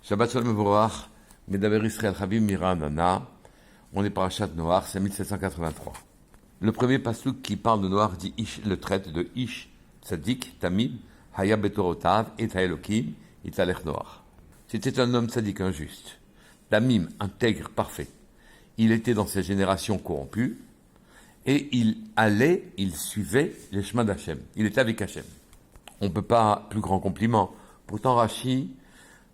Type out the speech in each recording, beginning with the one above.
Shabbat Shalom Mevorach, Medaber Israël Chavim Mira Nana. On est parachat Noach, c'est 1783. Le premier pasuk qui parle de Noach dit Ish, le traite de Ish, Tzadik, Tamim, Haya Betorotav, et Haelokim, Italech Noach. C'était un homme tzaddik injuste, Tamim, intègre, parfait. Il était dans ses générations corrompues, et il suivait les chemins d'Hachem. Il était avec Hachem. On ne peut pas plus grand compliment. Pourtant, Rashi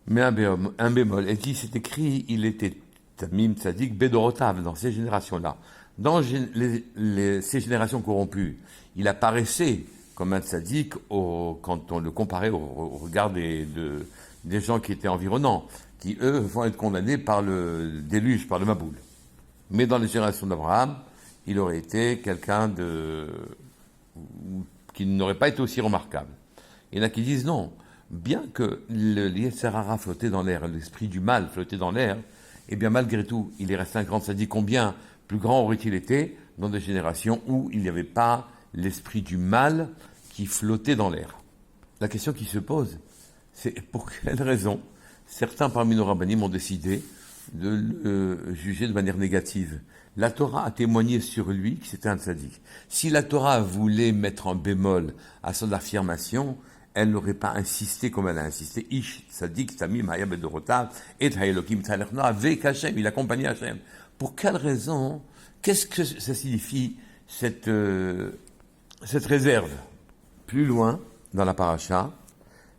met un bémol et dit, c'est écrit, il était Tamim Tzadik Bedorotav dans ces générations-là. Dans ces générations corrompues, il apparaissait comme un tzaddik quand on le comparait au regard des gens qui étaient environnants, qui eux vont être condamnés par le déluge, par le Maboul. Mais dans les générations d'Abraham, il aurait été quelqu'un qui n'aurait pas été aussi remarquable. Il y en a qui disent non, bien que le Yetzer Hara flottait dans l'air, l'esprit du mal flottait dans l'air, eh bien malgré tout, il est resté un grand tzaddik. Combien plus grand aurait-il été dans des générations où il n'y avait pas l'esprit du mal qui flottait dans l'air? La question qui se pose, c'est pour quelle raison certains parmi nos rabbinim ont décidé de le juger de manière négative. La Torah a témoigné sur lui que c'était un tzaddik. Si la Torah voulait mettre un bémol à son affirmation, elle n'aurait pas insisté comme elle a insisté. Ish, tzaddik, tamim, haya bedorotav, et haelokim talech noach, avec Hachem, il accompagnait Hachem. Pour quelle raison? Qu'est-ce que ça signifie cette réserve? Plus loin, dans la paracha,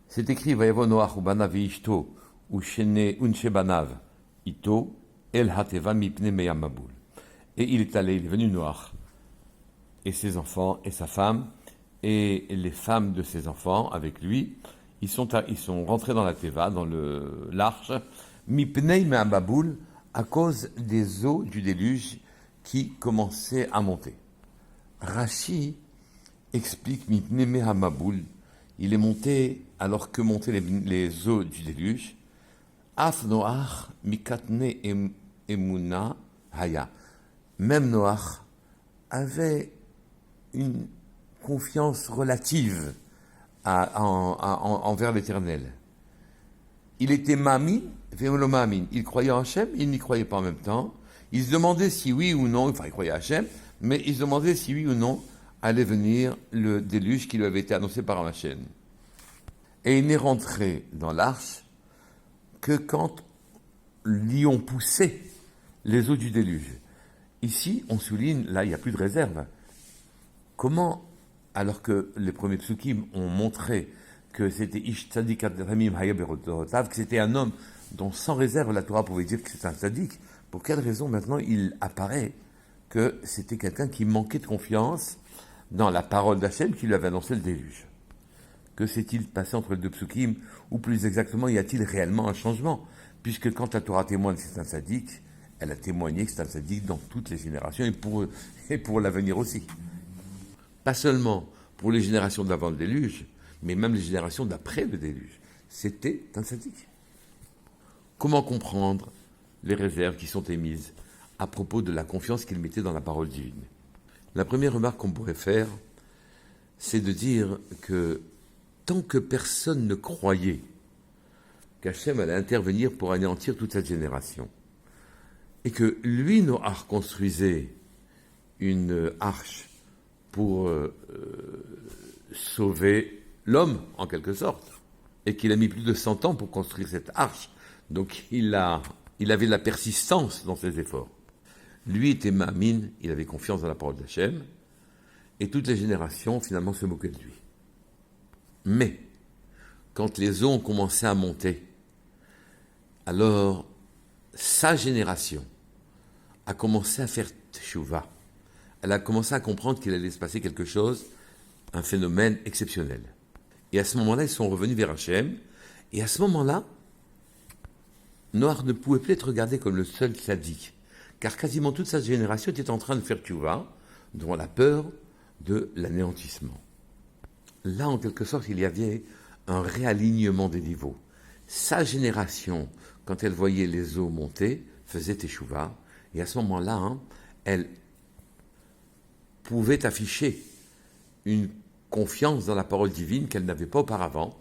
c'est écrit, Vayavo Noach ubanav ishto, unche banav, ito, el hateva mipne meyam maboul. Et il est venu Noach, et ses enfants, et sa femme, et les femmes de ses enfants avec lui, ils sont rentrés dans la Teva, dans l'arche, mipnei meyam maboul, à cause des eaux du déluge qui commençaient à monter. Rashi explique mipnei meyam maboul, il est monté alors que montaient les eaux du déluge. Af Noach mikatne emuna haya. Même Noach avait une confiance relative envers l'Éternel. Il était mamin, ve'olo mamin. Il croyait en Hachem, il n'y croyait pas en même temps. Il se demandait si oui ou non, enfin il croyait à Hachem, mais il se demandait si oui ou non allait venir le déluge qui lui avait été annoncé par Hachem. Et il n'est rentré dans l'arche que quand l'y ont poussé les eaux du déluge. Ici, on souligne, là, il n'y a plus de réserve. Comment, alors que les premiers psukim ont montré que c'était Ish Tzadik Adramim Haya Berotav, que c'était un homme dont sans réserve la Torah pouvait dire que c'était un tzaddik, pour quelle raison maintenant il apparaît que c'était quelqu'un qui manquait de confiance dans la parole d'Hachem qui lui avait annoncé le déluge? Que s'est-il passé entre les deux psukim, ou plus exactement, y a-t-il réellement un changement? Puisque quand la Torah témoigne que c'est un tzaddik, elle a témoigné que c'est un tzaddik dans toutes les générations et pour l'avenir aussi. Pas seulement pour les générations d'avant le déluge, mais même les générations d'après le déluge. C'était un tzaddik. Comment comprendre les réserves qui sont émises à propos de la confiance qu'il mettait dans la parole divine? La première remarque qu'on pourrait faire, c'est de dire que tant que personne ne croyait qu'Hachem allait intervenir pour anéantir toute cette génération, et que lui, Noach, construisait une arche pour sauver l'homme, en quelque sorte, et qu'il a mis plus de 100 ans pour construire cette arche, donc il avait de la persistance dans ses efforts. Lui était mamin, il avait confiance dans la parole d'Hachem, et toutes les générations, finalement, se moquaient de lui. Mais, quand les eaux ont commencé à monter, alors sa génération a commencé à faire teshuva. Elle a commencé à comprendre qu'il allait se passer quelque chose, un phénomène exceptionnel. Et à ce moment-là, ils sont revenus vers Hachem, et à ce moment-là, Noach ne pouvait plus être regardé comme le seul tzaddik, car quasiment toute sa génération était en train de faire teshuva, dont la peur de l'anéantissement. Là, en quelque sorte, il y avait un réalignement des niveaux. Sa génération, quand elle voyait les eaux monter, faisait teshuva, et à ce moment-là, elle pouvait afficher une confiance dans la parole divine qu'elle n'avait pas auparavant,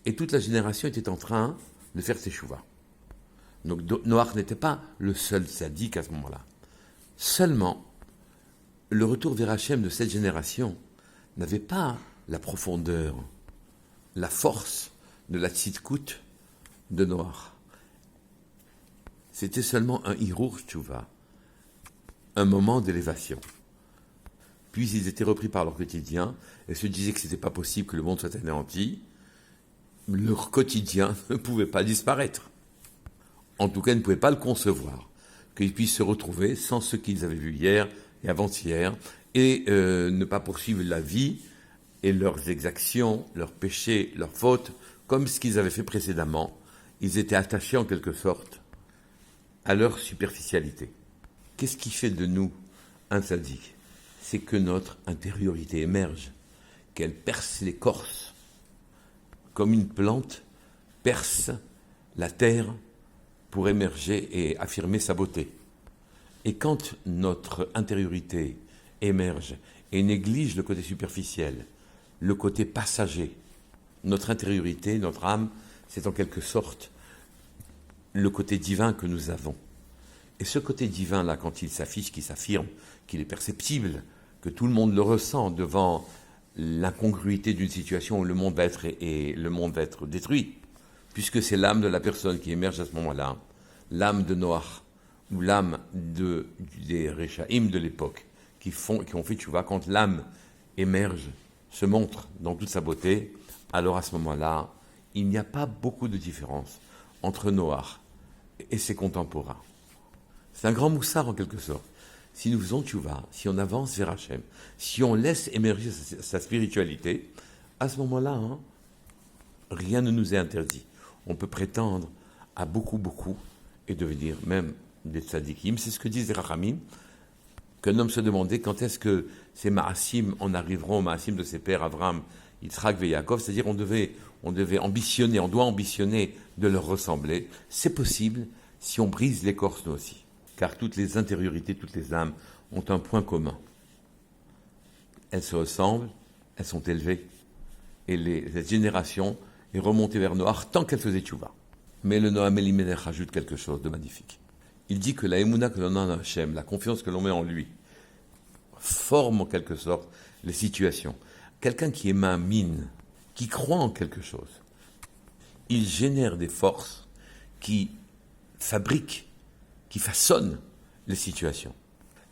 et toute la génération était en train de faire teshuva. Donc Noach n'était pas le seul sadique à ce moment-là. Seulement, le retour vers Hachem de cette génération n'avait pas la profondeur, la force de la tzidkout de Noach. C'était seulement un hirur tchouva, un moment d'élévation. Puis ils étaient repris par leur quotidien et se disaient que ce n'était pas possible que le monde soit anéanti. Leur quotidien ne pouvait pas disparaître. En tout cas, ils ne pouvaient pas le concevoir, qu'ils puissent se retrouver sans ce qu'ils avaient vu hier et avant-hier, et ne pas poursuivre la vie et leurs exactions, leurs péchés, leurs fautes, comme ce qu'ils avaient fait précédemment. Ils étaient attachés en quelque sorte à leur superficialité. Qu'est-ce qui fait de nous un tzaddik? C'est que notre intériorité émerge, qu'elle perce l'écorce, comme une plante perce la terre pour émerger et affirmer sa beauté. Et quand notre intériorité émerge et néglige le côté superficiel, le côté passager, notre intériorité, notre âme, c'est en quelque sorte le côté divin que nous avons. Et ce côté divin-là, quand il s'affiche, qu'il s'affirme, qu'il est perceptible, que tout le monde le ressent devant l'incongruité d'une situation où le monde va être détruit, puisque c'est l'âme de la personne qui émerge à ce moment-là, l'âme de Noach, ou l'âme des Réchaïm de l'époque, qui ont fait tchouva, quand l'âme émerge, se montre dans toute sa beauté, alors à ce moment-là, il n'y a pas beaucoup de différence entre Noach et ses contemporains. C'est un grand moussard en quelque sorte. Si nous faisons tchouva, si on avance vers Hachem, si on laisse émerger sa spiritualité, à ce moment-là, rien ne nous est interdit. On peut prétendre à beaucoup et devenir même des tzadikim. C'est ce que disent les Rachamim, qu'un homme se demandait quand est-ce que ces Maasim en arriveront aux Maasim de ses pères Avraham, Yitzhak et Yaakov, c'est-à-dire on doit ambitionner de leur ressembler. C'est possible si on brise l'écorce nous aussi. Car toutes les intériorités, toutes les âmes ont un point commun. Elles se ressemblent, elles sont élevées. Et cette génération est remontée vers Noach tant qu'elle faisait tchouva. Mais le Noam Elimelech rajoute quelque chose de magnifique. Il dit que la émouna que l'on a en Hachem, la confiance que l'on met en lui, forme en quelque sorte les situations. Quelqu'un qui est ma'amine, qui croit en quelque chose, il génère des forces qui fabriquent, qui façonnent les situations.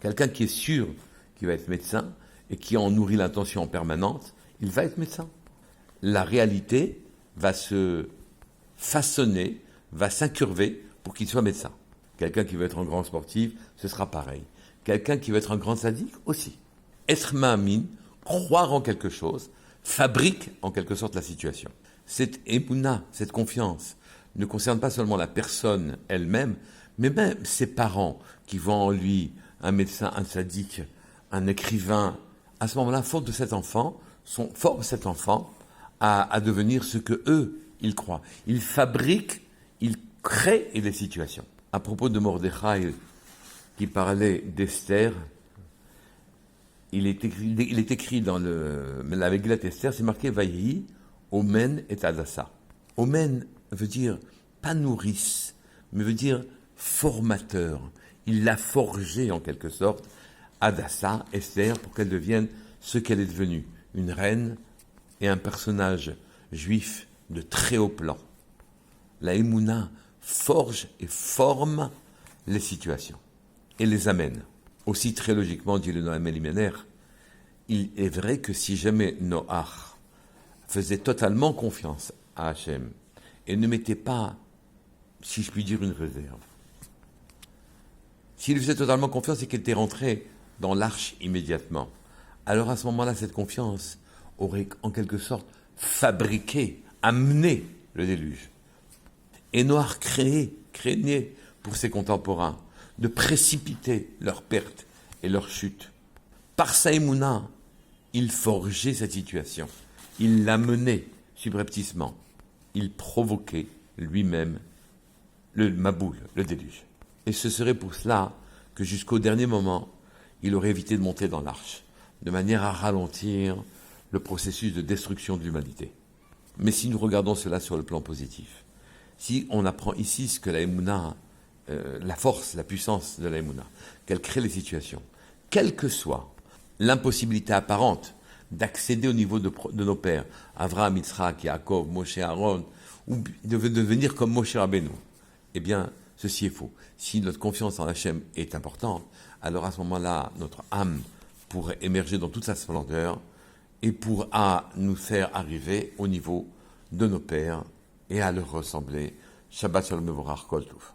Quelqu'un qui est sûr qu'il va être médecin et qui en nourrit l'intention en permanence, il va être médecin. La réalité va se façonner, va s'incurver pour qu'il soit médecin. Quelqu'un qui veut être un grand sportif, ce sera pareil. Quelqu'un qui veut être un grand sadique, aussi. Être ma'amine, croire en quelque chose, fabrique en quelque sorte la situation. Cette émouna, cette confiance, ne concerne pas seulement la personne elle-même, mais même ses parents qui voient en lui un médecin, un sadique, un écrivain. À ce moment-là, forment cet enfant à devenir ce que eux, ils croient. Ils fabriquent, ils créent des situations. À propos de Mordechai, qui parlait d'Esther, il est écrit dans la Megillat Esther, c'est marqué Vayehi, Omen et Adassa. Omen veut dire pas nourrice, mais veut dire formateur. Il l'a forgé en quelque sorte, Adassa, Esther, pour qu'elle devienne ce qu'elle est devenue, une reine et un personnage juif de très haut plan. La Emouna forge et forme les situations et les amène. Aussi très logiquement, dit le Noam Elimelech, il est vrai que si jamais Noach faisait totalement confiance à Hachem et ne mettait pas, si je puis dire, une réserve, s'il faisait totalement confiance et qu'il était rentré dans l'arche immédiatement, alors à ce moment-là, cette confiance aurait en quelque sorte fabriqué, amené le déluge. Et Noach craignait pour ses contemporains de précipiter leur perte et leur chute. Par sa émouna, il forgeait cette situation. Il l'amenait subrepticement. Il provoquait lui-même le maboul, le déluge. Et ce serait pour cela que jusqu'au dernier moment, il aurait évité de monter dans l'arche, de manière à ralentir le processus de destruction de l'humanité. Mais si nous regardons cela sur le plan positif, si on apprend ici ce que la Emouna la force, la puissance de la Emouna, qu'elle crée les situations, quelle que soit l'impossibilité apparente d'accéder au niveau de nos pères, Avraham, Yitzhak, Yaakov, Moshe, Aaron, ou de devenir comme Moshe Rabbeinu, eh bien, ceci est faux. Si notre confiance en Hachem est importante, alors à ce moment-là, notre âme pourrait émerger dans toute sa splendeur et pourra nous faire arriver au niveau de nos pères et à leur ressembler. Shabbat Shalom Mevorach Kol Tov.